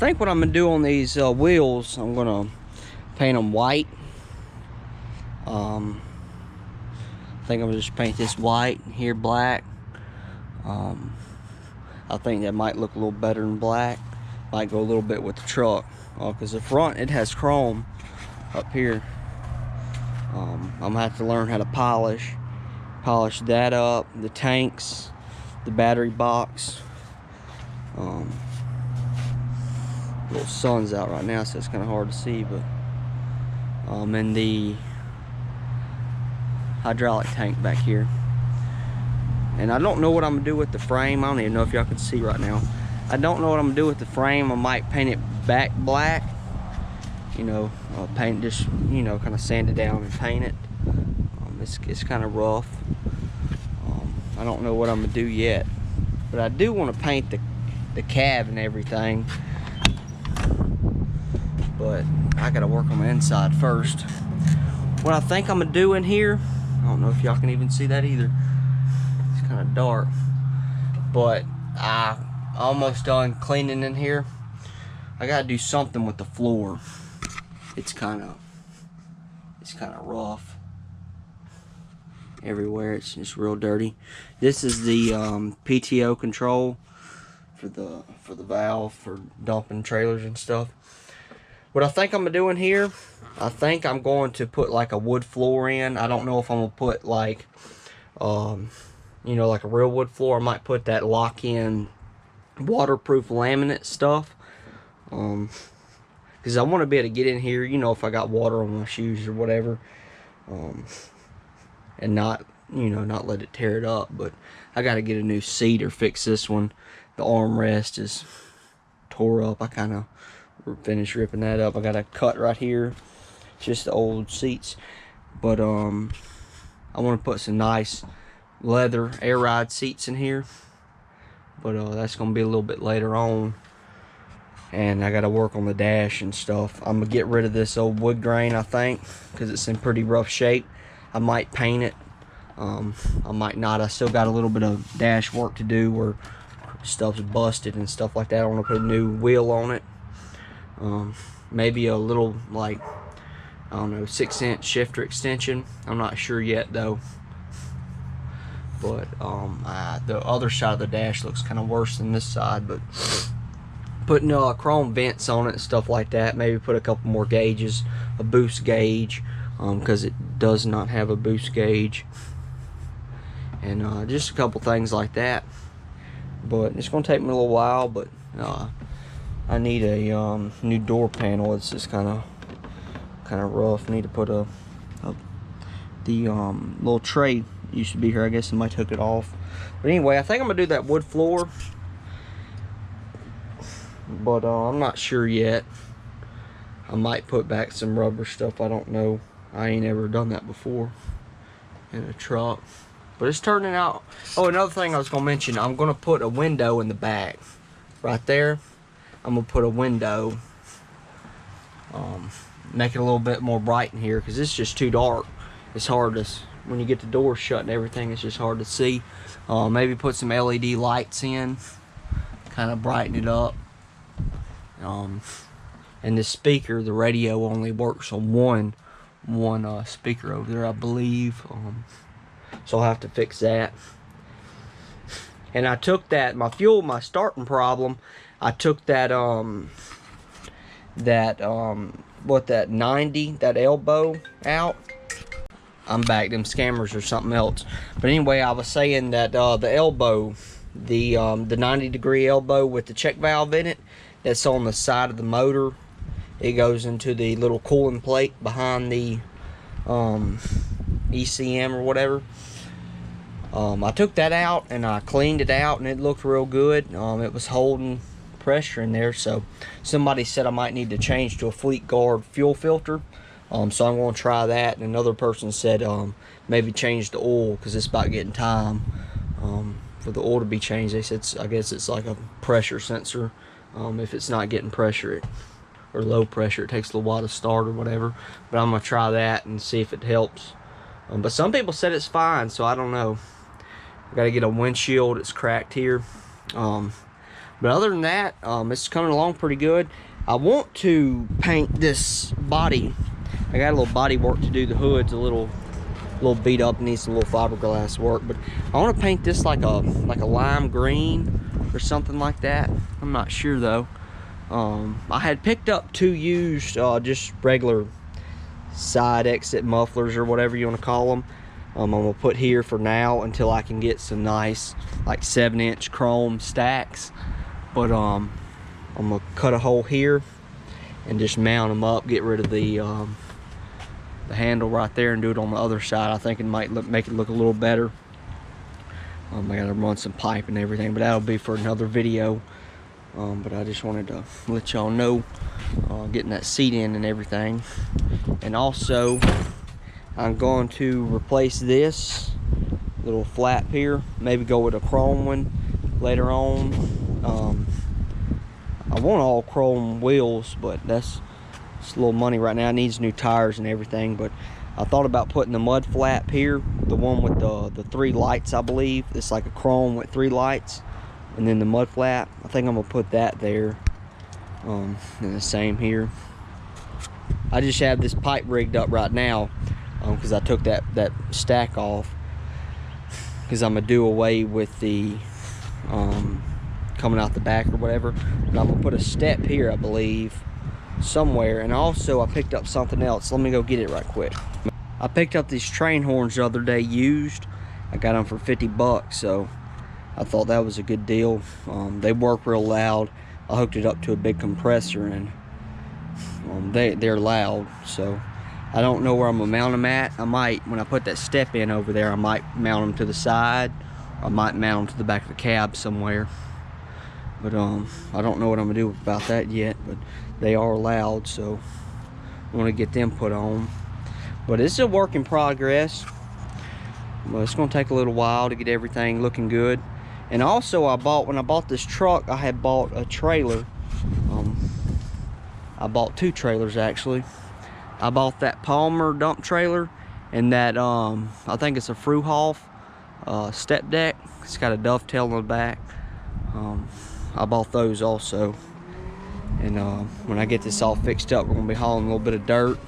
think what I'm gonna do on these wheels, I'm gonna paint them white. I think I'm gonna just paint this white, here black. I think that might look a little better than black. Might go a little bit with the truck, because the front, it has chrome up here. I'm gonna have to learn how to polish that up, the tanks, the battery box. Little sun's out right now, so it's kind of hard to see, but and the hydraulic tank back here. And I don't know what I'm gonna do with the frame. I don't even know if y'all can see right now. I don't know what I'm gonna do with the frame. I might paint it back black, you know, paint just, you know, kind of sand it down and paint it. It's kind of rough. I don't know what I'm gonna do yet, but I do want to paint the cab and everything, but I gotta work on the inside first. What I think I'm gonna do in here, I don't know if y'all can even see that either. It's kind of dark, but I almost done cleaning in here. I gotta do something with the floor. It's kind of rough everywhere. It's just real dirty. This is the PTO control for the valve for dumping trailers and stuff. What I think I'm gonna do in here, I think I'm going to put like a wood floor in. I don't know if I'm gonna put like you know, like a real wood floor. I might put that lock-in waterproof laminate stuff, because I want to be able to get in here, you know, if I got water on my shoes or whatever, and not, you know, not let it tear it up. But I got to get a new seat or fix this one. The armrest is tore up. I kind of finished ripping that up. I got a cut right here. It's just the old seats. But I want to put some nice leather air ride seats in here. But that's going to be a little bit later on. And I got to work on the dash and stuff. I'm going to get rid of this old wood grain, I think, because it's in pretty rough shape. I might paint it. I might not. I still got a little bit of dash work to do where stuff's busted and stuff like that. I want to put a new wheel on it. Maybe a little, like, I don't know, 6-inch shifter extension. I'm not sure yet though. But the other side of the dash looks kind of worse than this side. But putting chrome vents on it and stuff like that. Maybe put a couple more gauges, a boost gauge, because it does not have a boost gauge. And just a couple things like that. But it's going to take me a little while. But I need a new door panel. It's just kind of rough. I need to put the little tray used to be here. I guess somebody took it off. But anyway, I think I'm gonna do that wood floor. But I'm not sure yet. I might put back some rubber stuff. I don't know. I ain't ever done that before in a truck. But it's turning out. Oh, another thing I was gonna mention. I'm gonna put a window in the back, right there. I'm gonna put a window. Make it a little bit more bright in here, because it's just too dark. It's hard to, when you get the doors shut and everything, it's just hard to see. Maybe put some LED lights in, kind of brighten it up. And the speaker, the radio only works on one speaker over there, I believe. So I'll have to fix that. And I took that, my starting problem, I took that that 90, that elbow out. I'm back, them scammers or something else. But anyway, I was saying that the elbow, the 90-degree elbow with the check valve in it, that's on the side of the motor. It goes into the little cooling plate behind the ECM or whatever. I took that out and I cleaned it out, and it looked real good. It was holding pressure in there, so somebody said I might need to change to a Fleet Guard fuel filter. So I'm going to try that. And another person said maybe change the oil, because it's about getting time for the oil to be changed. They said, I guess it's like a pressure sensor. If it's not getting pressure, or low pressure, it takes a little while to start or whatever. But I'm going to try that and see if it helps. But some people said it's fine, so I don't know. I got to get a windshield. It's cracked here. But other than that, it's coming along pretty good. I want to paint this body. I got a little body work to do. The hood's a little beat up, needs a little fiberglass work, but I want to paint this like a lime green or something like that. I'm not sure though. I had picked up 2 used just regular side exit mufflers or whatever you want to call them. I'm gonna put here for now until I can get some nice like 7-inch chrome stacks. But I'm gonna cut a hole here and just mount them up, get rid of the handle right there, and do it on the other side. I think it might make it look a little better. I gotta run some pipe and everything, but that'll be for another video. But I just wanted to let y'all know, getting that seat in and everything. And also, I'm going to replace this little flap here, maybe go with a chrome one later on. I want all chrome wheels, but it's a little money right now. It needs new tires and everything, but I thought about putting the mud flap here, the one with the 3 lights, I believe. It's like a chrome with 3 lights, and then the mud flap. I think I'm gonna put that there, and the same here. I just have this pipe rigged up right now because I took that stack off, because I'm gonna do away with the coming out the back or whatever. And I'm gonna put a step here, I believe, somewhere. And also I picked up something else. Let me go get it right quick. I picked up these train horns the other day used. I got them for 50 bucks, so I thought that was a good deal. They work real loud. I hooked it up to a big compressor, and they're loud, so I don't know where I'm gonna mount them at. I might, when I put that step in over there, I might mount them to the side. I might mount them to the back of the cab somewhere. But I don't know what I'm gonna do about that yet, but they are loud, so I want to get them put on. But it's a work in progress. Well, it's gonna take a little while to get everything looking good. And also, when I bought this truck, I had bought a trailer. I bought 2 trailers actually. I bought that Palmer dump trailer, and that I think it's a Freightliner step deck. It's got a dovetail on the back. I bought those also. And when I get this all fixed up, we're gonna be hauling a little bit of dirt.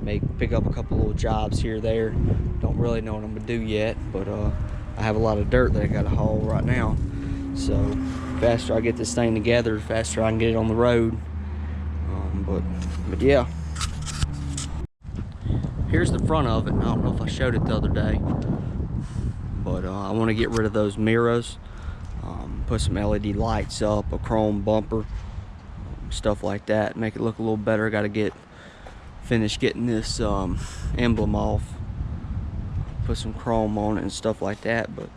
May pick up a couple little jobs here or there. Don't really know what I'm gonna do yet, but I have a lot of dirt that I gotta haul right now. So the faster I get this thing together, the faster I can get it on the road. But yeah, here's the front of it. I don't know if I showed it the other day, but I want to get rid of those mirrors, put some LED lights up, a chrome bumper, stuff like that, make it look a little better. Got to finish getting this emblem off, put some chrome on it and stuff like that, but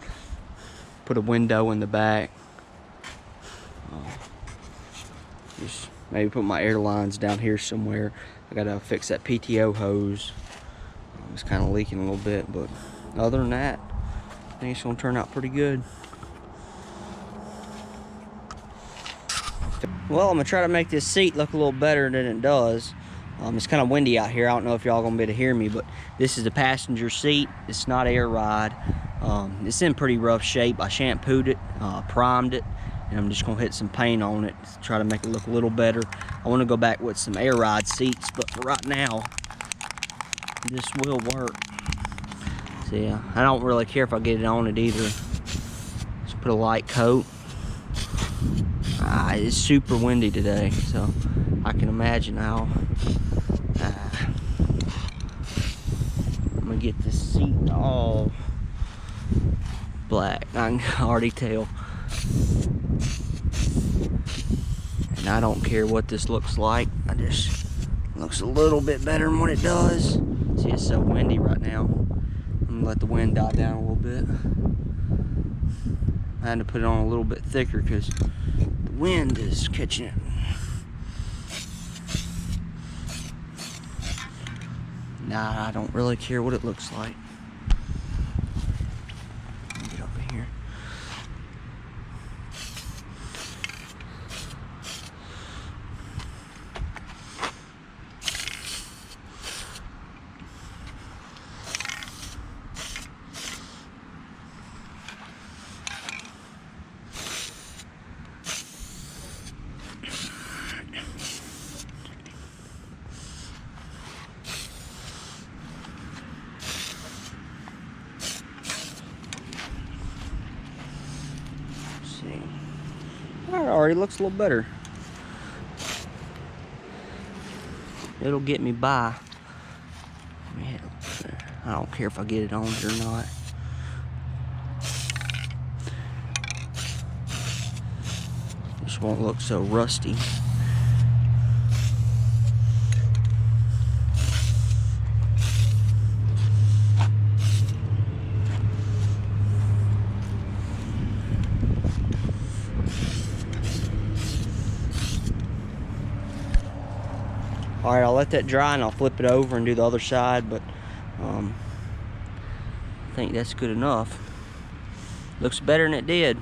put a window in the back. Just maybe put my air lines down here somewhere. I gotta fix that PTO hose. It's kind of leaking a little bit, but other than that, I think it's gonna turn out pretty good. Well, I'm gonna try to make this seat look a little better than it does. It's kind of windy out here. I don't know if y'all gonna be able to hear me, but this is the passenger seat. It's not air ride. It's in pretty rough shape. I shampooed it, primed it, and I'm just gonna hit some paint on it to try to make it look a little better. I want to go back with some air ride seats, but for right now, this will work. So yeah, I don't really care if I get it on it either. Just put a light coat. It's super windy today, so I can imagine how. I'm gonna get this seat all black. I can already tell. And I don't care what this looks like. Looks a little bit better than what it does. See, it's so windy right now. I'm gonna let the wind die down a little bit. I had to put it on a little bit thicker because the wind is catching it. Nah, I don't really care what it looks like. Get over here. see. That already looks a little better. It'll get me by. I don't care if I get it on it or not. Just won't look so rusty. Alright, I'll let that dry and I'll flip it over and do the other side, but I think that's good enough. Looks better than it did.